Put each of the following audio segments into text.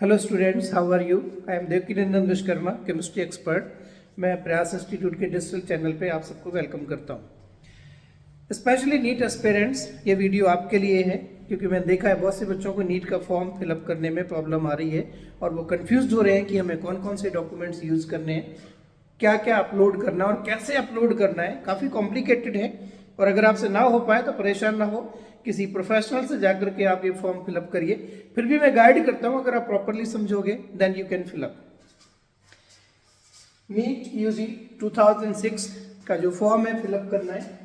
Hello students, how are you? I am Devkinandan Vishwakarma, chemistry expert. मैं Prayas institute के digital channel पे आप सबको वेलकम करता हूँ। स्पेशली नीट एस्पिरेंट्स, ये वीडियो आपके लिए है क्योंकि मैंने देखा है बहुत से बच्चों को नीट का फॉर्म फिलअप करने में प्रॉब्लम आ रही है और वो कंफ्यूज हो रहे हैं कि हमें कौन कौन से डॉक्यूमेंट्स यूज़ करने हैं, क्या क्या अपलोड करना है और कैसे अपलोड करना है। काफ़ी कॉम्प्लिकेटेड है और अगर आपसे ना हो पाए तो परेशान ना हो, किसी प्रोफेशनल से जाकर के आप ये फॉर्म फिलअप करिए। फिर भी मैं गाइड करता हूँ, अगर आप प्रॉपरली समझोगे then you can fill up. NEET UG 2006 का जो फॉर्म है फिलअप करना है।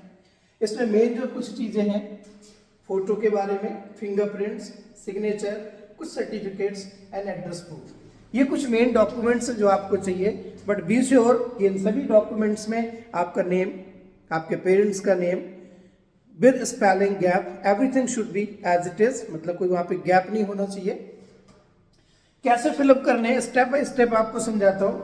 इसमें मेन जो कुछ चीज़ें हैं, फोटो के बारे में, फिंगरप्रिंट्स, सिग्नेचर, कुछ सर्टिफिकेट्स एंड एड्रेस प्रूफ, ये कुछ मेन डॉक्यूमेंट्स हैं जो आपको चाहिए। बट बी श्योर कि इन सभी डॉक्यूमेंट्स में आपका नेम, आपके पेरेंट्स का name with spelling gap, everything should be as it is, मतलब कोई वहां पे गैप नहीं होना चाहिए। कैसे फिलअप करने हैं स्टेप बाय स्टेप आपको समझाता हूं।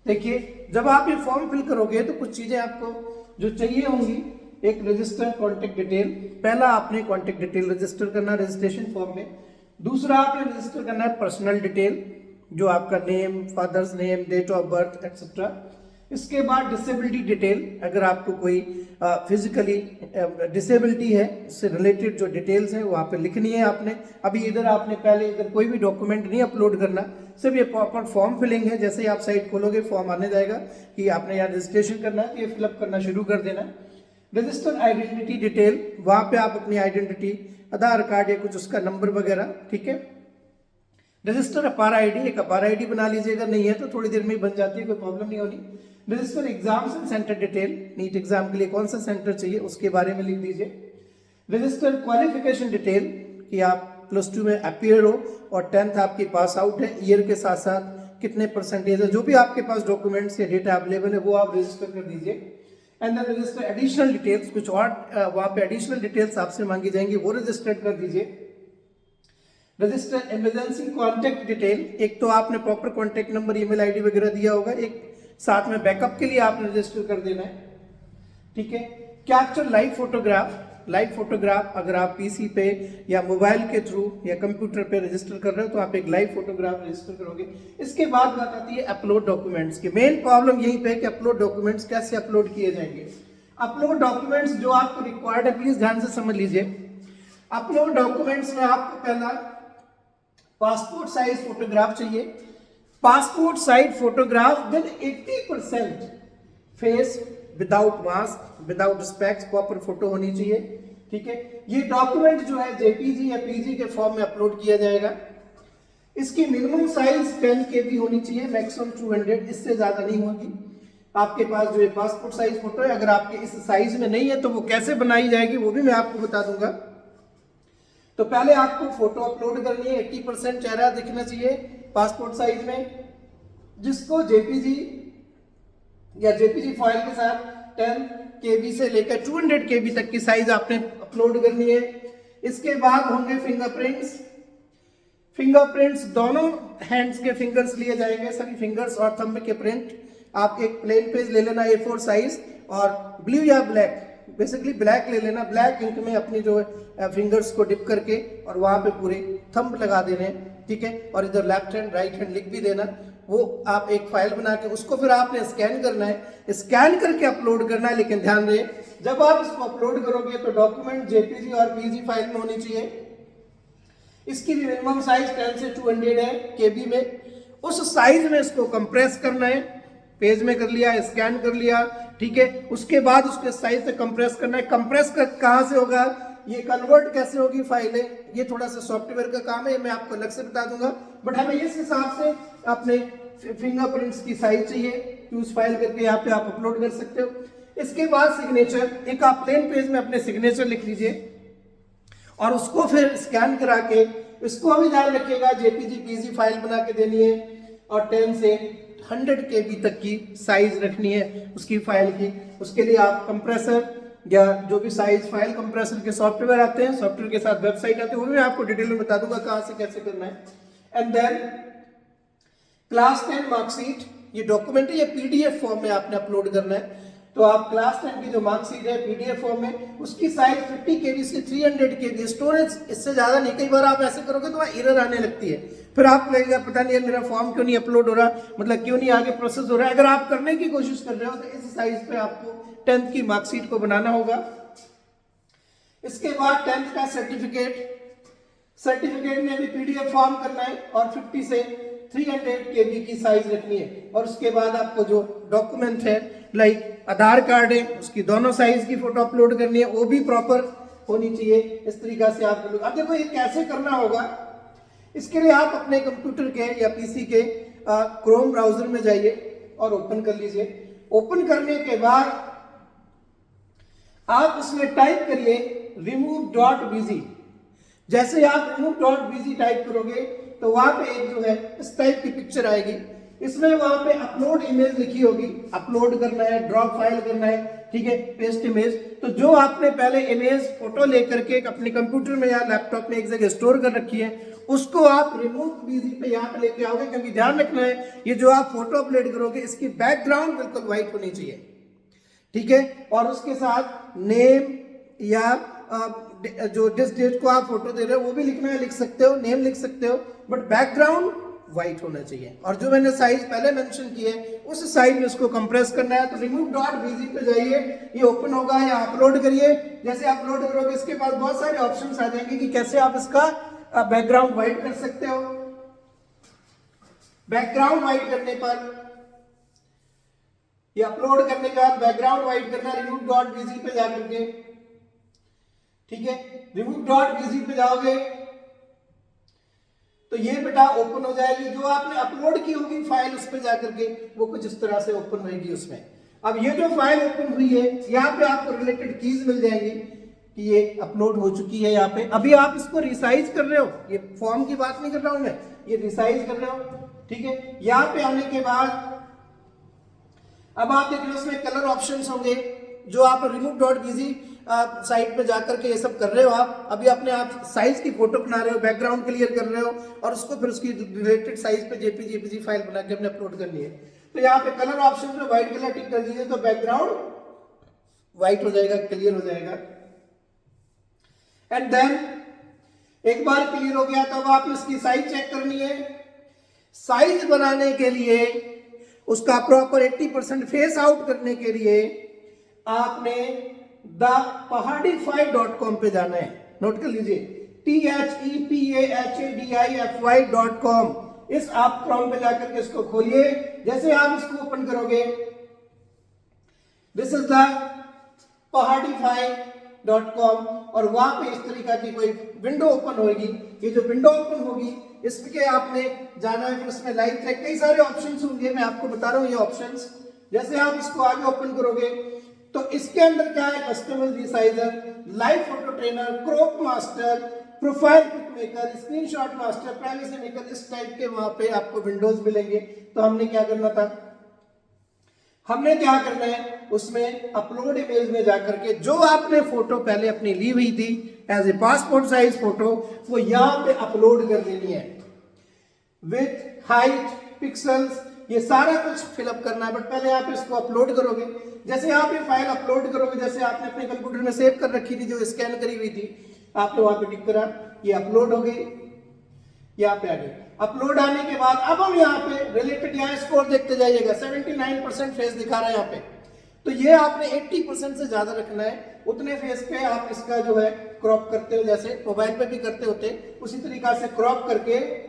देखिए, जब आप ये फॉर्म फिल करोगे तो कुछ चीजें आपको जो चाहिए होंगी। एक रजिस्टर कॉन्टेक्ट डिटेल, पहला आपने कॉन्टेक्ट डिटेल रजिस्टर करना रजिस्ट्रेशन फॉर्म में। दूसरा आपने रजिस्टर करना है पर्सनल डिटेल, जो आपका name, father's name, date of birth etcetera. इसके बाद डिसेबिलिटी डिटेल, अगर आपको कोई फिजिकली डिसेबिलिटी है, उससे रिलेटेड जो डिटेल्स हैं वहाँ पे लिखनी है आपने। अभी इधर आपने पहले इधर कोई भी डॉक्यूमेंट नहीं अपलोड करना, सिर्फ ये प्रॉपर फॉर्म फिलिंग है। जैसे ही आप साइट खोलोगे फॉर्म आने जाएगा कि आपने यहाँ रजिस्ट्रेशन करना है, तो ये फिलअप करना शुरू कर देना है। रजिस्टर आइडेंटिटी डिटेल, वहाँ पे आप अपनी आइडेंटिटी, आधार कार्ड या कुछ उसका नंबर वगैरह, ठीक है। रजिस्टर अपार आईडी, एक अपार आईडी बना लीजिएगा, नहीं है तो थोड़ी देर में ही बन जाती है, कोई प्रॉब्लम नहीं होनी। Register exams and centre detail, NEET exam के लिए कौन सा सेंटर चाहिए उसके बारे में लिख दीजिए। रजिस्टर क्वालिफिकेशन डिटेल कि आप +2 में अपीयर हो और 10th आपकी पास आउट है, ईयर के साथ साथ कितने परसेंटेज है, जो भी आपके पास डॉक्यूमेंट्स या डेटा अवेलेबल है वो आप रजिस्टर कर दीजिए। And then register additional details, कुछ और वहाँ पे एडिशनल डिटेल्स आपसे मांगी जाएंगी, वो रजिस्टर कर दीजिए। रजिस्टर इमरजेंसी कॉन्टैक्ट डिटेल, एक तो आपने proper contact number, email ID वगैरह दिया होगा, एक साथ में बैकअप के लिए आपने रजिस्टर कर देना है, ठीक है। Capture live photograph, live photograph अगर आप पीसी पे या मोबाइल के थ्रू या कंप्यूटर पे रजिस्टर कर रहे हो तो आप एक लाइव फोटोग्राफ रजिस्टर करोगे। इसके बाद बात आती है अपलोड डॉक्यूमेंट्स की। मेन प्रॉब्लम यहीं पे है कि अपलोड डॉक्यूमेंट्स कैसे अपलोड किए जाएंगे। अपलोड डॉक्यूमेंट्स जो आपको रिक्वायर्ड है, प्लीज ध्यान से समझ लीजिए। अपलोड डॉक्यूमेंट्स में आपको पहला पासपोर्ट साइज फोटोग्राफ चाहिए। Passport size photograph with 80% face, without mask, without specs, proper photo होनी चाहिए, ठीक है। ये डॉक्यूमेंट जो है जेपीजी या पीजी के फॉर्म में अपलोड किया जाएगा। इसकी मिनिमम साइज 10 KB होनी चाहिए, मैक्सिमम 200, इससे ज्यादा नहीं होगी। आपके पास जो ये पासपोर्ट साइज फोटो है, अगर आपके इस साइज में नहीं है तो वो कैसे बनाई जाएगी वो भी मैं आपको बता दूंगा। तो पहले आपको फोटो अपलोड करनी है, 80% चेहरा दिखना चाहिए पासपोर्ट साइज में, जिसको जेपीजी या जेपीजी फाइल के साथ 10 KB से लेकर 200 KB तक की साइज आपने अपलोड करनी है। इसके बाद होंगे फिंगरप्रिंट्स। फिंगरप्रिंट्स दोनों हैंड्स के फिंगर्स लिए जाएंगे, सभी फिंगर्स और थंब के प्रिंट। आप एक प्लेन पेज ले लेना A4 साइज और ब्लू या ब्लैक, बेसिकली ब्लैक ले लेना, ब्लैक इंक में अपनी जो फिंगर्स को डिप करके और वहां पे पूरे थंब लगा देने, ठीक है। और इधर लेफ्ट हैंड राइट हैंड लिख भी देना। वो आप एक फाइल बना के उसको फिर आपने स्कैन करना है, स्कैन करके अपलोड करना है। लेकिन ध्यान रहे, जब आप इसको अपलोड करोगे तो डॉक्यूमेंट जेपीजी और पीजी फाइल में होनी चाहिए। इसकी भी मिनिमम साइज 10 से 200 है KB में। उस साइज में इसको कंप्रेस करना है, पेज में कर लिया, स्कैन कर लिया, ठीक है। उसके बाद उसके साइज से कंप्रेस करना है। कंप्रेस कहां से होगा, ये कन्वर्ट कैसे होगी फाइलें, ये थोड़ा सा सॉफ्टवेयर का काम है, मैं आपको अलग से बता दूंगा। बट हमें इस हिसाब से अपने फिंगरप्रिंट्स की साइज चाहिए, यूज फाइल करके यहाँ पे आप अपलोड कर सकते हो। इसके बाद सिग्नेचर, एक आप प्लेन पेज में अपने सिग्नेचर लिख लीजिए और उसको फिर स्कैन करा के, इसको भी ध्यान रखिएगा जेपीजी पीजी फाइल बना के देनी है और 10 से 100 KB तक की साइज रखनी है उसकी फाइल की। उसके लिए आप कंप्रेसर या जो भी साइज फाइल कंप्रेसर के सॉफ्टवेयर आते हैं, सॉफ्टवेयर के साथ वेबसाइट आते हैं, वो भी मैं आपको डिटेल में बता दूंगा कहां से कैसे करना है। एंड देन क्लास 10 मार्कशीट ये डॉक्यूमेंट है, ये पीडीएफ फॉर्म में आपने अपलोड करना है। तो आप क्लास 10 की जो मार्कशीट है पीडीएफ फॉर्म में, उसकी साइज 50 केबी से 300 केबी, स्टोरेज इससे ज्यादा नहीं। कई बार आप ऐसे करोगे तो वहाँ एरर आने लगती है, फिर आप लगेगा पता नहीं मेरा फॉर्म क्यों नहीं अपलोड हो रहा, मतलब क्यों नहीं आगे प्रोसेस हो रहा है। अगर आप करने की कोशिश कर रहे हो तो इस साइज पे आपको 10th की मार्कशीट को बनाना होगा। इसके बाद 10th का सर्टिफिकेट में भी पीडीएफ फॉर्म करना है और 50 से 300 केबी की साइज रखनी है। और उसके बाद आपको जो डॉक्यूमेंट है लाइक आधार कार्ड है, उसकी दोनों साइज की फोटो अपलोड करनी है, वो भी प्रॉपर होनी चाहिए। इस तरीका से आप लोग, अब देखो ये कैसे करना होगा। इसके लिए आप अपने कंप्यूटर के या पीसी के क्रोम ब्राउजर में जाइए और ओपन कर लीजिए। ओपन करने के बाद आप उसमें टाइप करिए remove.bg। जैसे आप remove.bg टाइप करोगे तो वहां पे एक जो है इस टाइप की पिक्चर आएगी। इसमें वहां पे अपलोड इमेज लिखी होगी, अपलोड करना है, ड्रॉप फाइल करना है, ठीक है, पेस्ट इमेज। तो जो आपने पहले इमेज फोटो लेकर के अपने कंप्यूटर में या लैपटॉप में एक जगह स्टोर कर रखी है, उसको आप remove.bg पे यहाँ पे लेके आओगे। क्योंकि ध्यान रखना है, ये जो आप फोटो अपलोड करोगे इसकी बैकग्राउंड बिल्कुल व्हाइट होनी चाहिए, ठीक है। और उसके साथ नेम या जो जिस डेट को आप फोटो दे रहे हो वो भी लिखना है, लिख सकते हो, नेम लिख सकते हो, बट बैकग्राउंड व्हाइट होना चाहिए। और जो मैंने साइज पहले मेंशन की है उस साइज में इसको कंप्रेस करना है। तो remove.bg पे जाइए, ये ओपन होगा या अपलोड करिए। जैसे अपलोड करोगे इसके बाद बहुत सारे ऑप्शंस आ जाएंगे कि कैसे आप इसका बैकग्राउंड व्हाइट कर सकते हो। बैकग्राउंड व्हाइट करने पर, ये अपलोड करने के बाद बैकग्राउंड व्हाइट करना remove.bg पे जाकर के, ठीक है। remove.bg पे जाओगे तो ये बेटा ओपन हो जाएगी। जो आपने अपलोड की होगी फाइल उस पे जाकर के वो कुछ इस तरह से ओपन होगी उसमें। अब ये जो फाइल ओपन हुई है यहाँ पे आपको रिलेटेड कीज मिल जाएंगी कि ये अपलोड हो चुकी है। यहाँ पे अभी आप इसको रिसाइज कर रहे हो, ये फॉर्म की बात नहीं कर रहा हूं मैं, ये रिसाइज कर रहे हो, ठीक है। यहाँ पे आने के बाद अब आप देख रहे हो उसमें कलर ऑप्शंस होंगे। जो आप remove.bg साइट पे जाकर के ये सब कर रहे हो, आप अभी अपने आप साइज की फोटो बना रहे हो, बैकग्राउंड क्लियर कर रहे हो और उसको फिर उसकी रिलेटेड साइज पे जेपीजी फाइल बना के अपने अपलोड करनी है। तो यहाँ पे कलर ऑप्शन में व्हाइट कलर टिक कर दीजिए तो बैकग्राउंड व्हाइट हो जाएगा, क्लियर हो जाएगा। एंड देन एक बार क्लियर हो गया तो अब आपने इसकी साइज चेक करनी है। साइज बनाने के लिए उसका प्रॉपर 80% फेस आउट करने के लिए आपने thepahadify.com पे जाना है। नोट कर लीजिए, thepahadify.com। इस आप क्रोम पे जाकर के इसको खोलिए। जैसे आप इसको ओपन करोगे, दिस इज द pahadify.com और वहां पे इस तरीका की कोई विंडो ओपन होगी। ये जो विंडो ओपन होगी इसके आपने जाना है, फिर उसमें लाइव ट्रैक कई सारे ऑप्शंस होंगे, मैं आपको बता रहा हूं ये ऑप्शंस। जैसे आप इसको आगे ओपन करोगे तो इसके अंदर क्या है, customer resizer, live photo trainer, crop master, profile pic maker, screenshot master, privacy maker, इस टाइप के वहां पे आपको विंडोज मिलेंगे। तो हमने क्या करना था, हमने क्या करना है उसमें अपलोड इमेज में जाकर के जो आपने फोटो पहले अपनी ली हुई थी as a passport size photo, वो यहाँ पे अपलोड कर देनी है विथ हाइट, पिक्सल्स, ये सारा कुछ फिलअप करना है। बट पहले आप इसको अपलोड करोगे। जैसे आप ये फाइल अपलोड करोगे, जैसे आपने अपने कंप्यूटर में सेव कर रखी थी जो स्कैन करी हुई थी, आपने वहां पे टिक करा, ये अपलोड हो गई, यहाँ पे आ गई। अपलोड आने के बाद अब हम यहाँ पे रिलेटेड यहाँ स्कोर देखते जाइएगा, 79% फेस दिखा रहा है यहाँ पे। तो ये आपने 80% से ज्यादा रखना है। उतने फेस पे आप इसका जो है क्रॉप करते हो, जैसे मोबाइल पे भी करते होते, उसी तरीका से क्रॉप करके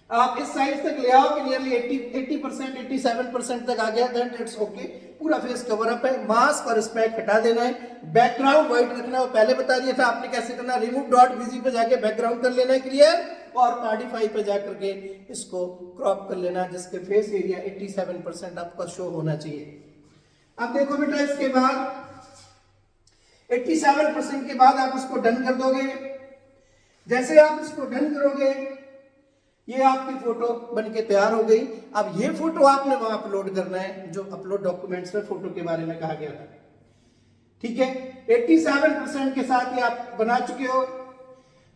आप इस साइज तक ले आओ कि नियरली 80%, 87% तक आ गया, देन इट्स ओके। पूरा फेस कवर अप है। मास्क और स्पैक हटा देना है, बैकग्राउंड व्हाइट रखना है, वो पहले बता दिया था आपने कैसे करना। remove.bg पे जाके बैकग्राउंड कर लेना है क्लियर, और Pahadify पे जाकर के इसको क्रॉप कर लेना जिसके फेस एरिया 87% आपका शो होना चाहिए। अब देखो बेटा, इसके बाद 87% के बाद आप उसको डन कर दोगे। जैसे आप इसको डन करोगे, ये आपकी फोटो बनके तैयार हो गई। अब ये फोटो आपने वहां अपलोड करना है जो अपलोड डॉक्यूमेंट्स में फोटो के बारे में कहा गया था, ठीक है। 87% के साथ ये आप बना चुके हो।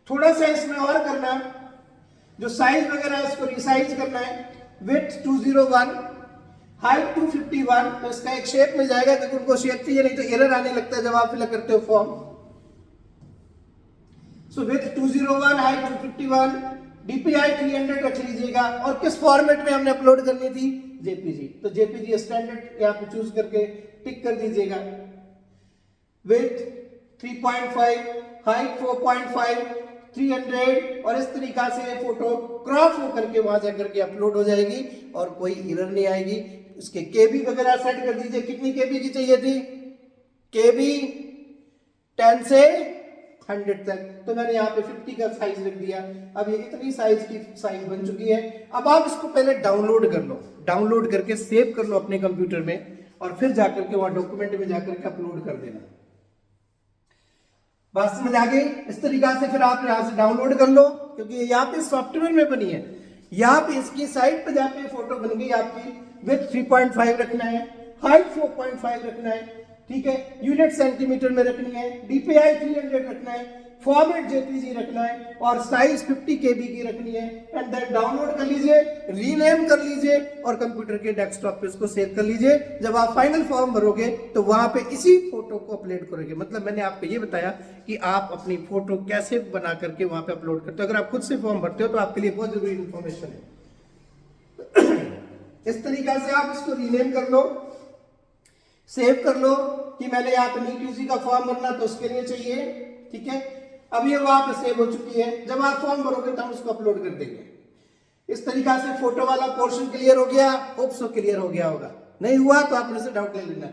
थोड़ा सा इसमें और करना, जो साइज वगैरह है इसको रिसाइज करना है। Width 201, height 251। तो इसका एक शेप मिल जाएगा, क्योंकि उनको शेप चाहिए, नहीं तो एरर आने लगता है जब आप फिल करते हो फॉर्म। सो विड्थ 201, हाइट 251, डीपीआई 300 रख लीजिएगा। और किस फॉर्मेट में हमने अपलोड करनी थी? जेपीजी। तो जेपीजी स्टैंडर्ड यहाँ पे चूज करके टिक कर दीजिएगा। विड्थ 3.5, हाइट 4.5, 300, और इस तरीका से फोटो क्रॉप हो करके वहां जाकर के अपलोड हो जाएगी और कोई एरर नहीं आएगी। उसके केबी वगैरह सेट कर दीजिए, कितनी केबी की चाहिए थी? केबी 10 से 100 तक। तो मैंने यहाँ पे 50 का साइज रख दिया। अब ये इतनी साइज की साइज बन चुकी है। अब आप इसको पहले डाउनलोड कर लो, डाउनलोड करके सेव कर लो अपने कंप्यूटर में, और फिर जाकर के वहां डॉक्यूमेंट में जाकर के अपलोड कर देना। बात समझ आ गई? इस तरीका से फिर आप यहाँ से डाउनलोड कर लो, क्योंकि यहाँ पे सॉफ्टवेयर में बनी है। यहाँ पे इसकी साइड पे जाके फोटो बन गई आपकी। विड्थ 3.5 रखना है, हाइट 4.5 रखना है, ठीक है, यूनिट सेंटीमीटर में रखनी है, डीपीआई 300 रखना है, फॉर्मेट जेपीजी रखना है, और साइज 50 केबी की रखनी है। एंड देन डाउनलोड कर लीजिए, रीनेम कर लीजिए, और कंप्यूटर के डेस्कटॉप पे इसको सेव कर लीजिए। जब आप फाइनल फॉर्म भरोगे तो वहां पे इसी फोटो को अपलोड करोगे। मतलब मैंने आपको ये बताया कि आप अपनी फोटो कैसे बना करके वहां पे अपलोड करते हो। अगर आप खुद से फॉर्म भरते हो तो आपके लिए बहुत जरूरी इंफॉर्मेशन है। इस तरीका से आप इसको रीनेम कर लो, सेव कर लो कि मैंने यहाँ पे नीट यूजी का फॉर्म भरना तो उसके लिए चाहिए, ठीक है। अब ये वहां पे सेव हो चुकी है। जब आप फॉर्म भरोगे तो हम उसको अपलोड कर देंगे। इस तरीका से फोटो वाला पोर्शन क्लियर हो गया। होप सो क्लियर हो गया होगा, नहीं हुआ तो आप मेरे से डाउट ले लेना।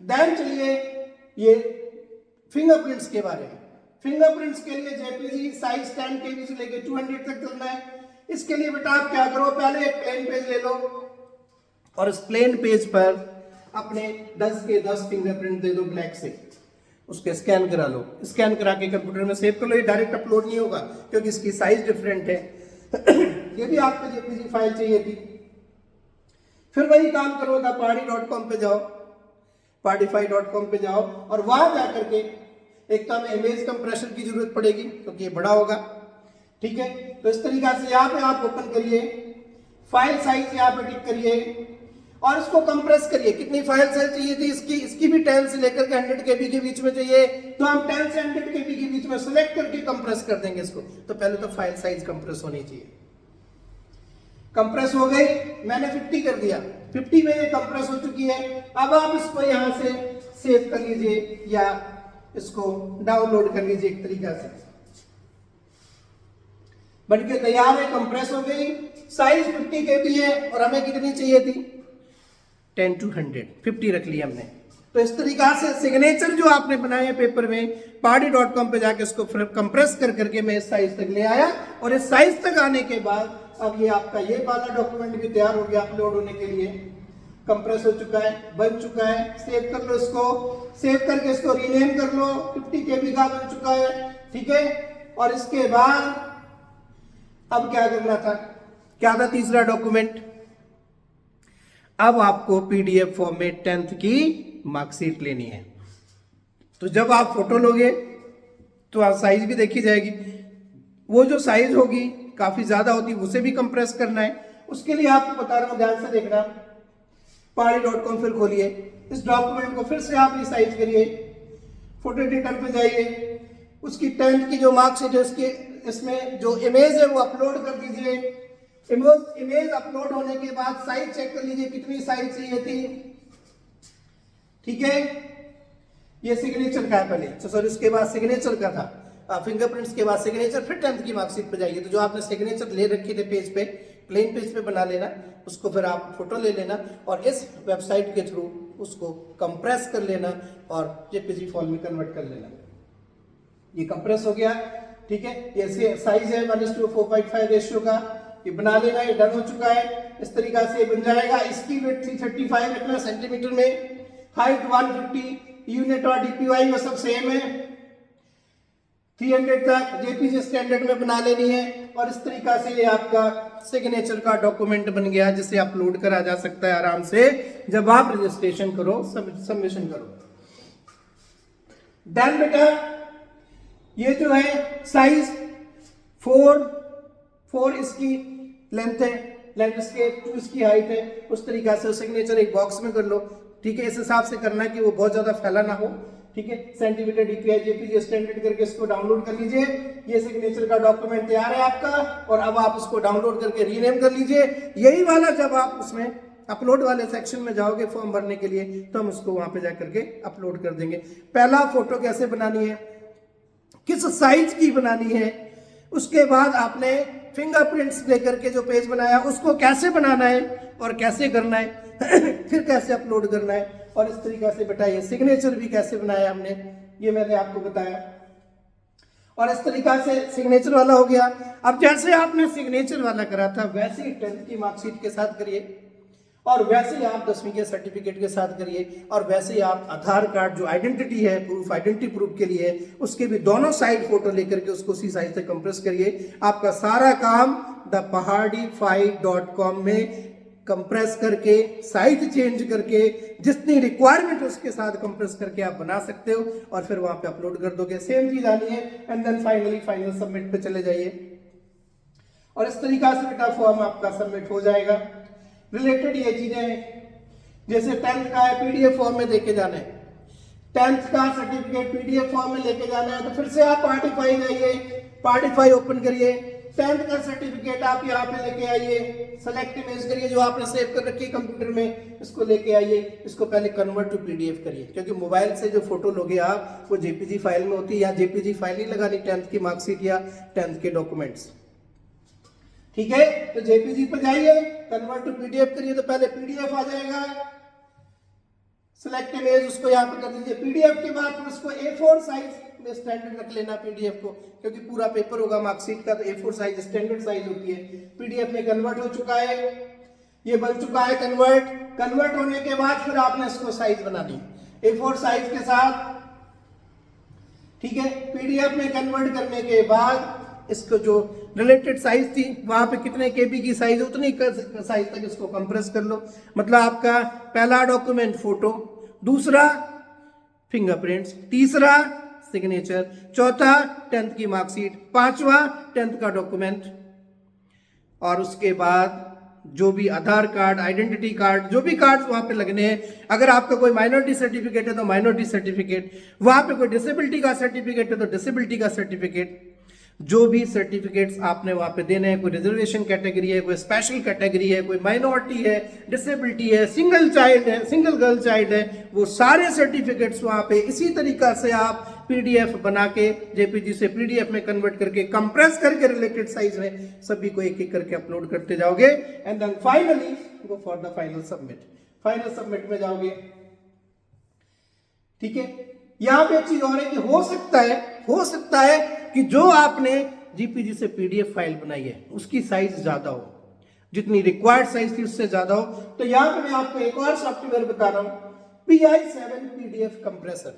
देन चलिए ये फिंगरप्रिंट्स के बारे में। फिंगरप्रिंट्स के लिए जेपीजी साइज 10 केबी से लेके 200 तक चलना है। इसके लिए बेटा आप क्या करो, पहले एक प्लेन पेज ले लो, और इस प्लेन पेज पर अपने 10 के 10 फिंगरप्रिंट दे दो ब्लैक से, उसके स्कैन करा लो। स्कैन करा के कंप्यूटर में सेव कर लो। ये डायरेक्ट अपलोड नहीं होगा क्योंकि इसकी साइज डिफरेंट है। ये भी आपको जेपीजी फाइल चाहिए थी। फिर वही काम करो, party.com पे जाओ, partify.com पे जाओ, और वहां जाकर के एक तो हमें इमेज कंप्रेशन की जरूरत पड़ेगी क्योंकि ये बड़ा होगा, ठीक है। तो इस तरीका से यहाँ पे आप ओपन करिए, फाइल साइज यहाँ पे टिक करिए, और इसको कंप्रेस करिए। कितनी फाइल साइज चाहिए थी इसकी? इसकी भी 10 से लेकर के 100 केबी के बीच में चाहिए। तो हम 10 से 100 केबी के बीच में सिलेक्ट करके कंप्रेस कर देंगे इसको। तो पहले तो फाइल साइज कंप्रेस होनी चाहिए। कंप्रेस हो गई, मैंने 50 कर दिया, 50 में ये कंप्रेस हो चुकी है। अब आप इसको यहां से सेव कर लीजिए या इसको डाउनलोड कर लीजिए। एक तरीका से बनके तैयार है, कंप्रेस हो गई। साइज 50 केबी है और हमें कितनी चाहिए थी? 10 to 100, 50 रख लिया हमने। तो इस तरीका से सिग्नेचर जो आपने बनाए हैं पेपर में, party.com पे जाके इसको फिर कंप्रेस कर करके मैं इस साइज तक ले आया। और इस साइज तक आने के बाद अब ये आपका ये वाला डॉक्यूमेंट भी तैयार हो गया अपलोड होने के लिए। कंप्रेस हो चुका है, बन चुका है। सेव कर लो इसको, सेव करके इसको रीनेम कर लो। 50 केबी का बन चुका है, ठीक है। और इसके बाद अब क्या करना था? क्या था तीसरा डॉक्यूमेंट? अब आपको पीडीएफ फॉर्म में 10th की मार्कशीट लेनी है। तो जब आप फोटो लोगे तो आप साइज भी देखी जाएगी। वो जो साइज होगी काफी ज्यादा होती है, उसे भी कंप्रेस करना है। उसके लिए आपको बता रहा हूं, ध्यान से देखना। party.com फिर खोलिए, इस डॉक्यूमेंट को फिर से आप रिसाइज करिए, फोटो एडिटर पे जाइए, उसकी 10th की जो मार्कशीट है उसके इसमें जो इमेज है वो अपलोड कर दीजिए। इमेज अपलोड होने के बाद साइज चेक कर लीजिए कितनी साइज चाहिए थी, ठीक है। ये सिग्नेचर का है पहले, सॉरी उसके बाद सिग्नेचर का था, फिंगरप्रिंट्स के बाद सिग्नेचर, फिर 10th की मार्कशीट पे जाइए। तो जो आपने सिग्नेचर ले रखे थे पेज पे, प्लेन पेज पे बना लेना, उसको फिर आप फोटो ले लेना और इस वेबसाइट के थ्रू उसको कंप्रेस कर लेना और जेपीजी फॉर्म में कन्वर्ट कर लेना। ये कंप्रेस हो गया, ठीक है। ये साइज है 1:4.5 रेशियो का, ये बना लेना। ये डन हो चुका है। इस तरीका से बन जाएगा। इसकी विड्थ 335 रखना सेंटीमीटर में, हाइट 150, यूनिट और डीपीआई वो सब सेम है। 300 तक जेपीजी स्टैंडर्ड में बना लेनी है। और इस तरीका से ये आपका सिग्नेचर का डॉक्यूमेंट बन गया जिसे अपलोड करा जा सकता है आराम से जब आप रजिस्ट्रेशन करो, सबमिशन करो। डन बेटा। ये जो है साइज 4 इसकी लेंथ है, लैंडस्केप, जो इसकी हाइट है उस तरीका से सिग्नेचर एक बॉक्स में कर लो, ठीक है। इस हिसाब से करना है कि वो बहुत ज्यादा फैला ना हो, ठीक है। सेंटीमीटर डीपीआई जेपीजी स्टैंडर्ड करके इसको डाउनलोड कर लीजिए। ये सिग्नेचर का डॉक्यूमेंट तैयार है आपका, और अब आप इसको डाउनलोड करके रीनेम कर लीजिए। यही वाला जब आप उसमें अपलोड वाले सेक्शन में जाओगे फॉर्म भरने के लिए, तो हम उसको वहां पे जाकर के अपलोड कर देंगे। पहला फोटो कैसे बनानी है, किस साइज की बनानी है, उसके बाद आपने फिंगरप्रिंट्स लेकर के जो पेज बनाया उसको कैसे बनाना है और कैसे करना है फिर कैसे अपलोड करना है, और इस तरीके से बताइए सिग्नेचर भी कैसे बनाया हमने, ये मैंने आपको बताया। और इस तरीका से सिग्नेचर वाला हो गया। अब जैसे आपने सिग्नेचर वाला करा था वैसे ही 10th की मार्कशीट के साथ करिए, और वैसे ही आप 10वीं के सर्टिफिकेट के साथ करिए, और वैसे ही आप आधार कार्ड जो आइडेंटिटी है प्रूफ, आइडेंटिटी प्रूफ के लिए उसके भी दोनों साइड फोटो लेकर के उसको उसी साइज से कंप्रेस करिए। आपका सारा काम thepahadify.com में कंप्रेस करके साइज चेंज करके जितनी रिक्वायरमेंट उसके साथ कंप्रेस करके आप बना सकते हो, और फिर वहां पे अपलोड कर दोगे। सेम चीज आनी है, and then finally final submit पे चले जाइए, और इस तरीका से बेटा फॉर्म आपका सबमिट हो जाएगा। रिलेटेड ये चीजें हैं, जैसे 10th का है पीडीएफ फॉर्म में लेके जाना है, 10th का सर्टिफिकेट पीडीएफ फॉर्म में लेके जाना है, तो फिर से आप पार्टिफाई जाइए, पार्टिफाई ओपन करिए, 10th का सर्टिफिकेट आप यहाँ पे लेके आइए, सेलेक्ट इमेज करिए जो आपने सेव कर रखी है कंप्यूटर में, इसको लेके आइए, इसको पहले कन्वर्ट टू पीडीएफ करिए, क्योंकि मोबाइल से जो फोटो लोगे आप वो जेपीजी फाइल में होती है, या जेपीजी फाइल नहीं लगानी 10th की मार्कशीट या 10th के डॉक्यूमेंट्स, ठीक है। तो जेपीजी पर जाइए, कन्वर्ट टू पीडीएफ करिए, तो पहले पीडीएफ आ जाएगा, सिलेक्ट इमेज उसको यहाँ पे कर दीजिए। पीडीएफ के बाद फिर उसको A4 साइज में स्टैंडर्ड रख लेना पीडीएफ को, क्योंकि पूरा पेपर होगा मार्कशीट का, तो A4 साइज स्टैंडर्ड साइज होती है। पीडीएफ में कन्वर्ट हो चुका है, ये बन चुका है कन्वर्ट होने के बाद फिर आपने इसको साइज बनानी A4 साइज के साथ, ठीक है। पीडीएफ में कन्वर्ट करने के बाद इसको जो रिलेटेड साइज थी वहां पे कितने केबी की साइज उतनी साइज तक इसको कंप्रेस कर लो। मतलब आपका पहला डॉक्यूमेंट फोटो, दूसरा फिंगरप्रिंट्स, तीसरा सिग्नेचर, चौथा 10th की मार्कशीट, पांचवा 10th का डॉक्यूमेंट, और उसके बाद जो भी आधार कार्ड, आइडेंटिटी कार्ड, जो भी कार्ड वहां पे लगने हैं। अगर आपका कोई माइनॉरिटी सर्टिफिकेट है तो माइनॉरिटी सर्टिफिकेट, वहां पे कोई डिसेबिलिटी का सर्टिफिकेट है तो डिसेबिलिटी का सर्टिफिकेट, जो भी सर्टिफिकेट्स आपने वहां पे देने हैं, कोई रिजर्वेशन कैटेगरी है, कोई स्पेशल कैटेगरी है, कोई माइनॉरिटी है, डिसेबिलिटी है, सिंगल चाइल्ड है, सिंगल गर्ल चाइल्ड है, वो सारे सर्टिफिकेट्स वहां पे इसी तरीका से आप पीडीएफ बना के जेपीजी से पीडीएफ में कन्वर्ट करके कंप्रेस करके रिलेटेड साइज में सभी को एक एक करके अपलोड करते जाओगे, and then finally go for the final submit. Final submit में जाओगे, ठीक है। यहां पे एक चीज और है कि हो सकता है कि जो आपने जीपीजी से पीडीएफ फाइल बनाई है उसकी साइज ज्यादा हो, जितनी रिक्वायर्ड साइज थी उससे ज्यादा हो, तो यहां पे मैं आपको एक और सॉफ्टवेयर बता रहा हूं, PI7 PDF compressor.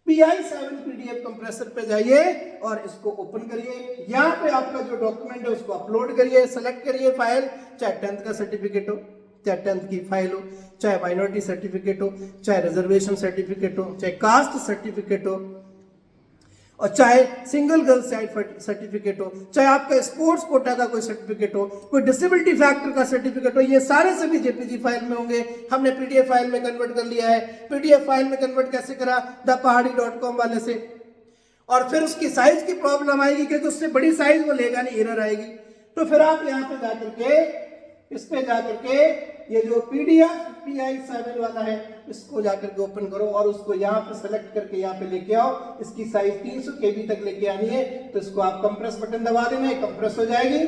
PI7 PDF compressor पे जाइए और इसको ओपन करिए। यहाँ पे आपका जो डॉक्यूमेंट है उसको अपलोड करिए, सेलेक्ट करिए फाइल, चाहे 10th का सर्टिफिकेट हो, चाहे 10th की फाइल हो, चाहे माइनॉरिटी सर्टिफिकेट हो, चाहे रिजर्वेशन सर्टिफिकेट हो, चाहे कास्ट सर्टिफिकेट हो, और चाहे सिंगल गर्ल चाइल्ड सर्टिफिकेट हो, चाहे आपका स्पोर्ट्स कोटा का कोई सर्टिफिकेट हो, कोई डिसेबिलिटी फैक्टर का सर्टिफिकेट हो, ये सारे सभी जेपीजी फाइल में होंगे। हमने पीडीएफ फाइल में कन्वर्ट कर लिया है। पीडीएफ फाइल में कन्वर्ट कैसे करा, thepahadi.com वाले से, और फिर उसकी साइज की प्रॉब्लम आएगी क्योंकि उससे बड़ी साइज वो लेगा नहीं, एरर आएगी। तो फिर आप यहाँ पे जाकर के, इस पे जाकर के ये जो पीडीएफ PI7 वाला है इसको जाकर के ओपन करो और उसको यहाँ पे सेलेक्ट करके यहाँ पे लेके आओ। इसकी साइज 300 KB तक लेके आनी है, तो इसको आप कंप्रेस बटन दबा देना है, कंप्रेस हो जाएगी।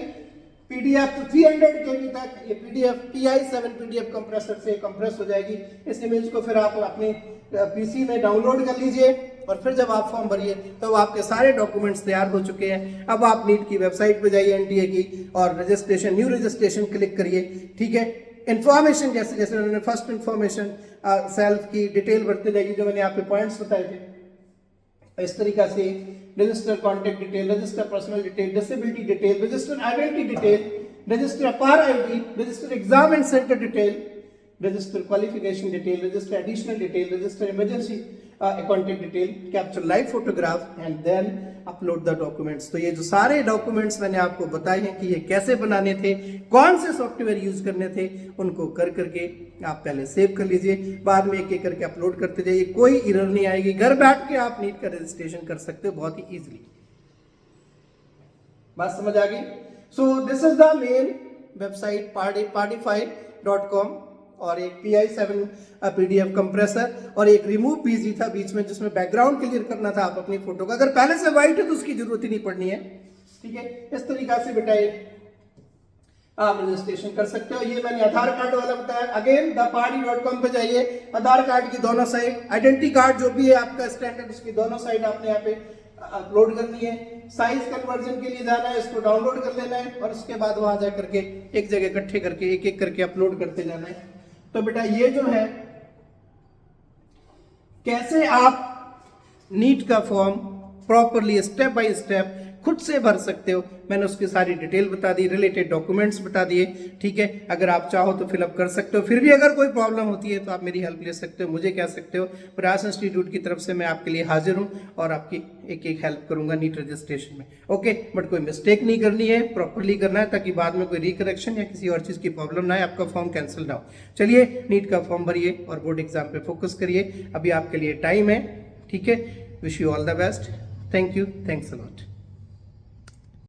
पीडीएफ 300 KB तक ये पीडीएफ PI7 पीडीएफ कंप्रेसर से कंप्रेस हो जाएगी। इस इमेज को फिर आप अपने पीसी में डाउनलोड कर लीजिए, और फिर जब आप फॉर्म भरिए तो आपके सारे डॉक्यूमेंट्स तैयार हो चुके हैं। अब आप नीट की वेबसाइट पे जाइए NTA की, और रजिस्ट्रेशन, न्यू रजिस्ट्रेशन क्लिक करिए, ठीक है। इन्फॉर्मेशन जैसे जैसे उन्होंने फर्स्ट इन्फॉर्मेशन सेल्फ की डिटेल भरते जाएगी, जो मैंने यहाँ पे पॉइंट्स बताए थे, इस तरीका से register contact detail, register personal detail, disability detail, register identity detail, register APAAR ID, register exam and centre detail, register qualification detail, register additional detail, register emergency contact detail, capture live photograph and then upload the documents. तो ये जो सारे documents मैंने आपको बताए हैं कि ये कैसे बनाने थे, कौन से सॉफ्टवेयर यूज करने थे, उनको कर करके आप पहले सेव कर लीजिए, बाद में एक एक करके अपलोड करते जाइए, कोई एरर नहीं आएगी। घर बैठ के आप नीट का रजिस्ट्रेशन कर सकते हो बहुत ही इजीली। बात समझ आ गई? So this is the main website pardify.com और एक PI7 PDF कंप्रेसर और एक रिमूव PG था बीच में जिसमें बैकग्राउंड क्लियर करना था आप अपनी फोटो का। अगर पहले से व्हाइट है तो उसकी जरूरत ही नहीं पड़नी है, ठीक है। इस तरीका से बेटा आप रजिस्ट्रेशन कर सकते हो। ये मैंने आधार कार्ड वाला बताया। अगेन द pardi.com पे जाइए, आधार कार्ड की दोनों साइड, आइडेंटिटी कार्ड जो भी है आपका स्टैंडर्ड, उसकी दोनों साइड आपने यहाँ पे अपलोड करनी है। साइज कन्वर्जन के लिए जाना है, इसको डाउनलोड कर लेना है और उसके बाद वहां जा करके एक जगह इकट्ठे करके एक एक करके अपलोड करते जाना है। तो बेटा ये जो है कैसे आप नीट का form properly step by step खुद से भर सकते हो, मैंने उसकी सारी डिटेल बता दी, रिलेटेड डॉक्यूमेंट्स बता दिए, ठीक है। अगर आप चाहो तो फिलअप कर सकते हो। फिर भी अगर कोई प्रॉब्लम होती है तो आप मेरी हेल्प ले सकते हो, मुझे कह सकते हो। प्रयास इंस्टीट्यूट की तरफ से मैं आपके लिए हाजिर हूँ और आपकी एक एक हेल्प करूंगा नीट रजिस्ट्रेशन में, ओके। बट कोई मिस्टेक नहीं करनी है, प्रॉपरली करना है ताकि बाद में कोई रिकरेक्शन या किसी और चीज़ की प्रॉब्लम ना आए, आपका फॉर्म कैंसिल ना हो। चलिए नीट का फॉर्म भरिए और बोर्ड एग्जाम पे फोकस करिए, अभी आपके लिए टाइम है, ठीक है। Wish you all the best, thank you, thanks a lot.